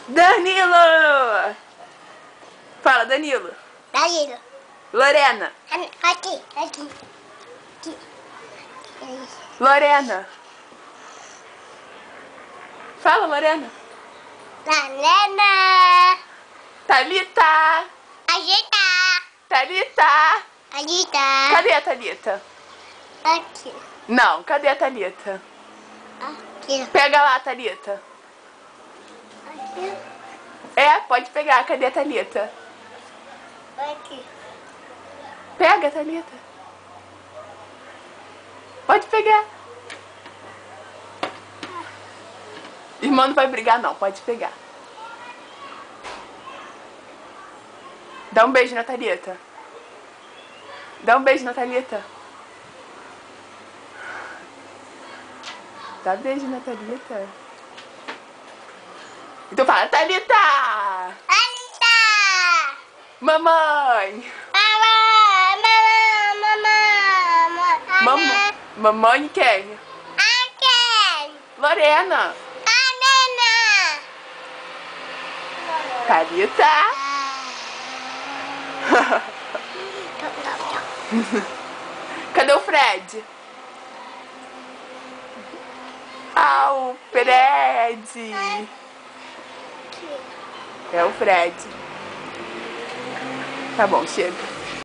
Danilo! Fala, Danilo. Danilo. Lorena. Aqui. Lorena. Fala, Lorena. Lorena. Thalita. Thalita. Cadê a Thalita? Aqui. Não, cadê a Thalita? Aqui. Pega lá, Thalita. Aqui. É, pode pegar. Cadê a Thalita? Aqui. Pega, Thalita. Pode pegar. Irmão não vai brigar, não. Pode pegar. Dá um beijo na Thalita. Dá um beijo na Thalita. Dá beijo na Thalita. Então fala, Thalita! Thalita! Mamãe! Mamãe quem? Lorena! Thalita! Cadê o Fred? Ah, o Fred! É o Fred. Tá bom, chega.